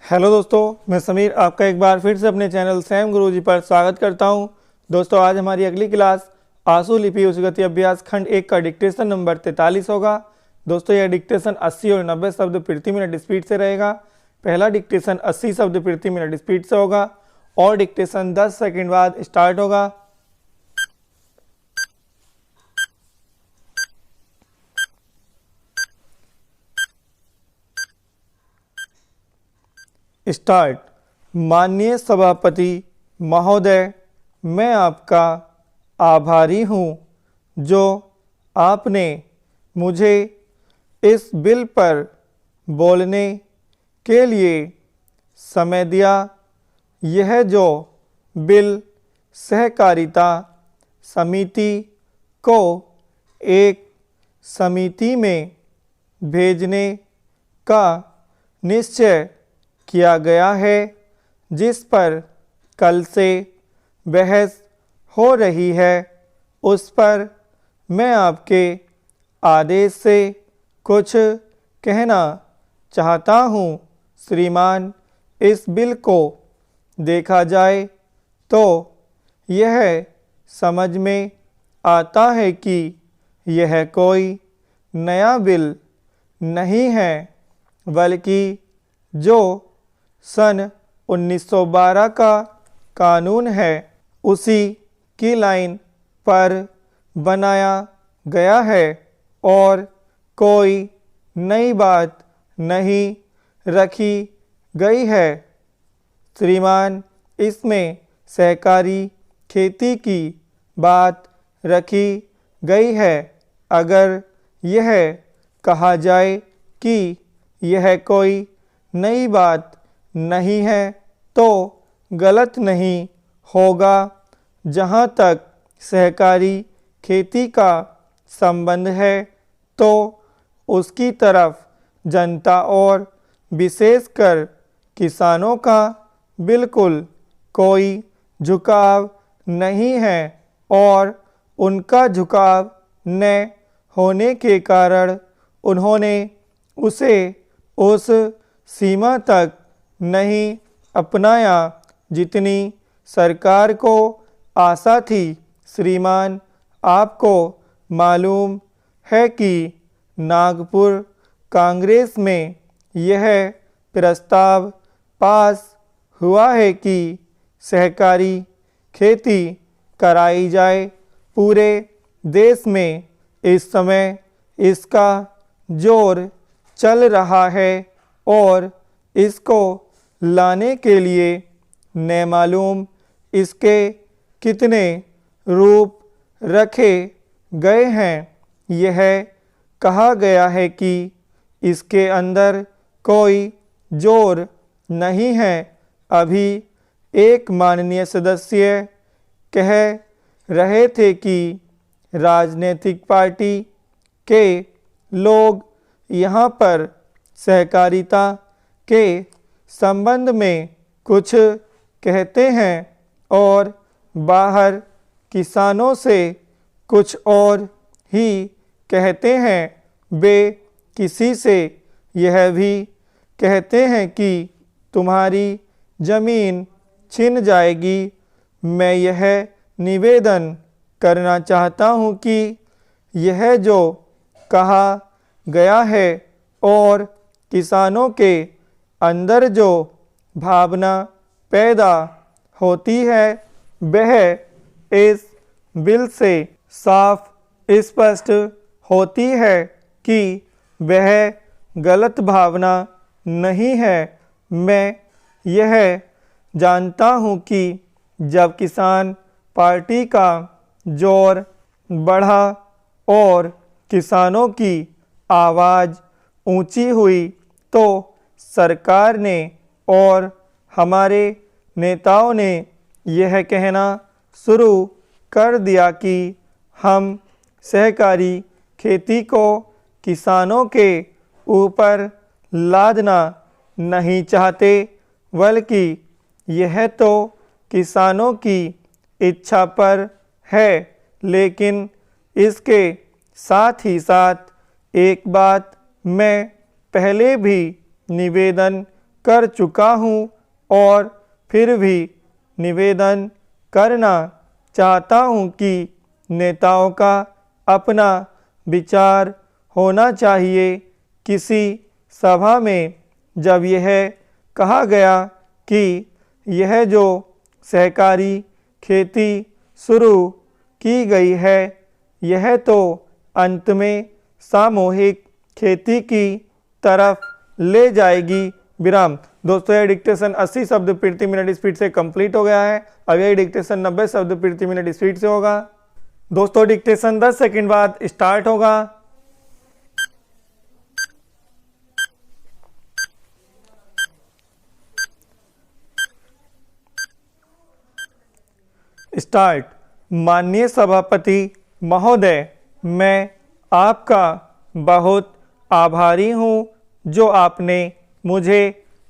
Hello दोस्तों, मैं समीर आपका एक बार फिर से अपने चैनल सैम गुरुजी पर स्वागत करता हूं। दोस्तों, आज हमारी अगली क्लास आंसू लिपि उच्चगति अभ्यास खंड 1 का डिक्टेशन नंबर 43 होगा। दोस्तों, यह डिक्टेशन 80 और 90 शब्द प्रति मिनट स्पीड से रहेगा। पहला डिक्टेशन 80 शब्द प्रति मिनट स्पीड से होगा और डिक्टेशन 10 सेकेंड बाद स्टार्ट होगा। स्टार्ट। माननीय सभापति महोदय, मैं आपका आभारी हूँ जो आपने मुझे इस बिल पर बोलने के लिए समय दिया। यह जो बिल सहकारिता समिति को एक समिति में भेजने का निश्चय किया गया है, जिस पर कल से बहस हो रही है, उस पर मैं आपके आदेश से कुछ कहना चाहता हूँ। श्रीमान, इस बिल को देखा जाए तो यह समझ में आता है कि यह कोई नया बिल नहीं है, बल्कि जो सन 1912 का कानून है उसी की लाइन पर बनाया गया है और कोई नई बात नहीं रखी गई है। श्रीमान, इसमें सहकारी खेती की बात रखी गई है। अगर यह कहा जाए कि यह कोई नई बात नहीं है तो गलत नहीं होगा। जहाँ तक सहकारी खेती का संबंध है तो उसकी तरफ जनता और विशेषकर किसानों का बिल्कुल कोई झुकाव नहीं है और उनका झुकाव न होने के कारण उन्होंने उसे उस सीमा तक नहीं अपनाया जितनी सरकार को आशा थी। श्रीमान, आपको मालूम है कि नागपुर कांग्रेस में यह प्रस्ताव पास हुआ है कि सहकारी खेती कराई जाए। पूरे देश में इस समय इसका जोर चल रहा है और इसको लाने के लिए न मालूम इसके कितने रूप रखे गए हैं। यह कहा गया है कि इसके अंदर कोई जोर नहीं है। अभी एक माननीय सदस्य कह रहे थे कि राजनीतिक पार्टी के लोग यहाँ पर सहकारिता के संबंध में कुछ कहते हैं और बाहर किसानों से कुछ और ही कहते हैं। वे किसी से यह भी कहते हैं कि तुम्हारी जमीन छिन जाएगी। मैं यह निवेदन करना चाहता हूँ कि यह जो कहा गया है और किसानों के अंदर जो भावना पैदा होती है वह इस बिल से साफ स्पष्ट होती है कि वह गलत भावना नहीं है। मैं यह जानता हूँ कि जब किसान पार्टी का जोर बढ़ा और किसानों की आवाज़ ऊंची हुई तो सरकार ने और हमारे नेताओं ने यह कहना शुरू कर दिया कि हम सहकारी खेती को किसानों के ऊपर लादना नहीं चाहते, बल्कि यह तो किसानों की इच्छा पर है। लेकिन इसके साथ ही साथ एक बात मैं पहले भी निवेदन कर चुका हूँ और फिर भी निवेदन करना चाहता हूँ कि नेताओं का अपना विचार होना चाहिए। किसी सभा में जब यह कहा गया कि यह जो सहकारी खेती शुरू की गई है यह तो अंत में सामूहिक खेती की तरफ ले जाएगी। विराम। दोस्तों यह डिक्टेशन 80 शब्द प्रति मिनट स्पीड से कंप्लीट हो गया है। अब यह डिक्टेशन 90 शब्द प्रति मिनट स्पीड से होगा। दोस्तों डिक्टेशन 10 सेकंड बाद स्टार्ट होगा। स्टार्ट। माननीय सभापति महोदय, मैं आपका बहुत आभारी हूं जो आपने मुझे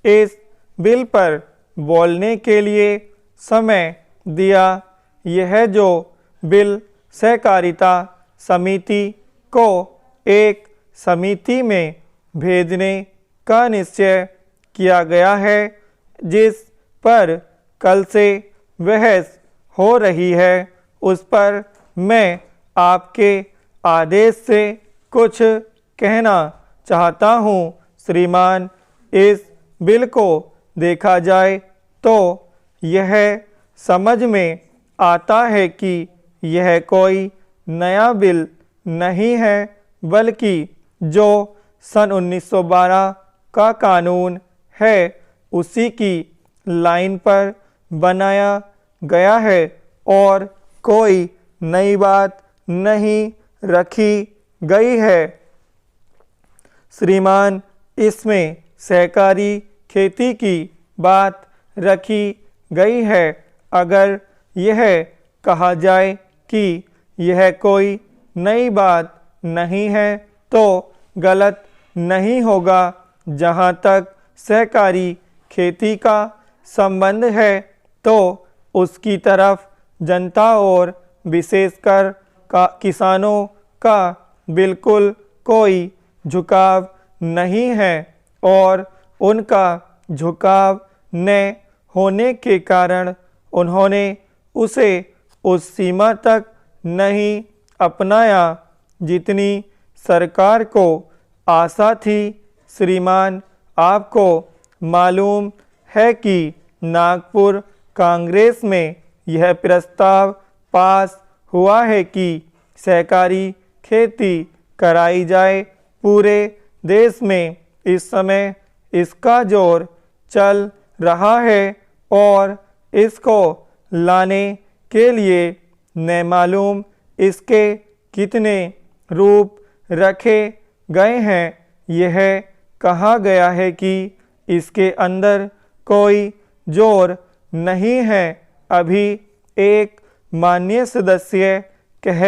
इस बिल पर बोलने के लिए समय दिया। यह जो बिल सहकारिता समिति को एक समिति में भेजने का निश्चय किया गया है जिस पर कल से बहस हो रही है उस पर मैं आपके आदेश से कुछ कहना चाहता हूं। श्रीमान, इस बिल को देखा जाए तो यह समझ में आता है कि यह कोई नया बिल नहीं है बल्कि जो सन 1912 का कानून है उसी की लाइन पर बनाया गया है और कोई नई बात नहीं रखी गई है। श्रीमान, इसमें सहकारी खेती की बात रखी गई है। अगर यह कहा जाए कि यह कोई नई बात नहीं है तो गलत नहीं होगा। जहाँ तक सहकारी खेती का संबंध है तो उसकी तरफ जनता और विशेषकर किसानों का बिल्कुल कोई झुकाव नहीं है और उनका झुकाव न होने के कारण उन्होंने उसे उस सीमा तक नहीं अपनाया जितनी सरकार को आशा थी। श्रीमान, आपको मालूम है कि नागपुर कांग्रेस में यह प्रस्ताव पास हुआ है कि सहकारी खेती कराई जाए। पूरे देश में इस समय इसका जोर चल रहा है और इसको लाने के लिए न मालूम इसके कितने रूप रखे गए हैं। यह कहा गया है कि इसके अंदर कोई जोर नहीं है। अभी एक माननीय सदस्य कह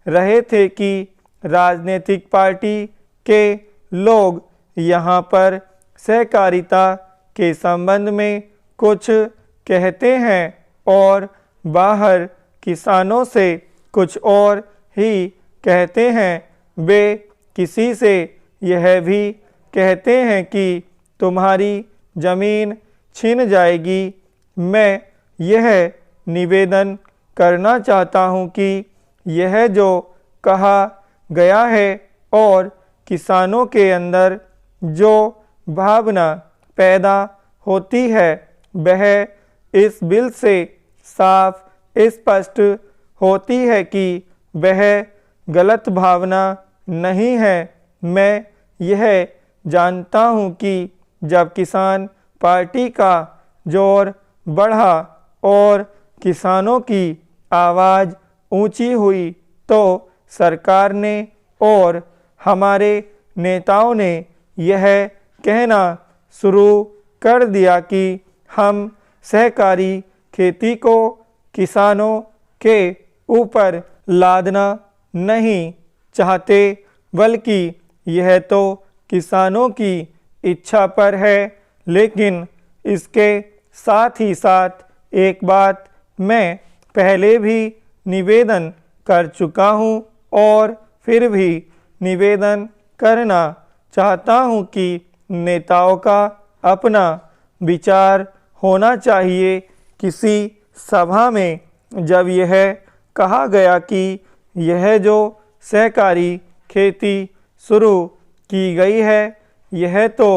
रहे थे कि राजनीतिक पार्टी के लोग यहाँ पर सहकारिता के संबंध में कुछ कहते हैं और बाहर किसानों से कुछ और ही कहते हैं। वे किसी से यह भी कहते हैं कि तुम्हारी जमीन छिन जाएगी। मैं यह निवेदन करना चाहता हूं कि यह जो कहा गया है और किसानों के अंदर जो भावना पैदा होती है वह इस बिल से साफ स्पष्ट होती है कि वह गलत भावना नहीं है। मैं यह जानता हूं कि जब किसान पार्टी का जोर बढ़ा और किसानों की आवाज़ ऊंची हुई तो सरकार ने और हमारे नेताओं ने यह कहना शुरू कर दिया कि हम सहकारी खेती को किसानों के ऊपर लादना नहीं चाहते बल्कि यह तो किसानों की इच्छा पर है। लेकिन इसके साथ ही साथ एक बात मैं पहले भी निवेदन कर चुका हूं और फिर भी निवेदन करना चाहता हूं कि नेताओं का अपना विचार होना चाहिए। किसी सभा में जब यह कहा गया कि यह जो सहकारी खेती शुरू की गई है यह तो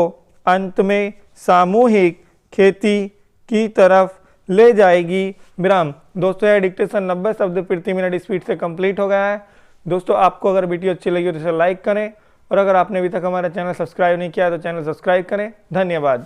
अंत में सामूहिक खेती की तरफ ले जाएगी। विराम। दोस्तों यह डिक्टेशन 90 शब्द प्रति मिनट स्पीड से कंप्लीट हो गया है। दोस्तों आपको अगर वीडियो अच्छी लगी हो तो इसे लाइक करें और अगर आपने अभी तक हमारा चैनल सब्सक्राइब नहीं किया तो चैनल सब्सक्राइब करें। धन्यवाद।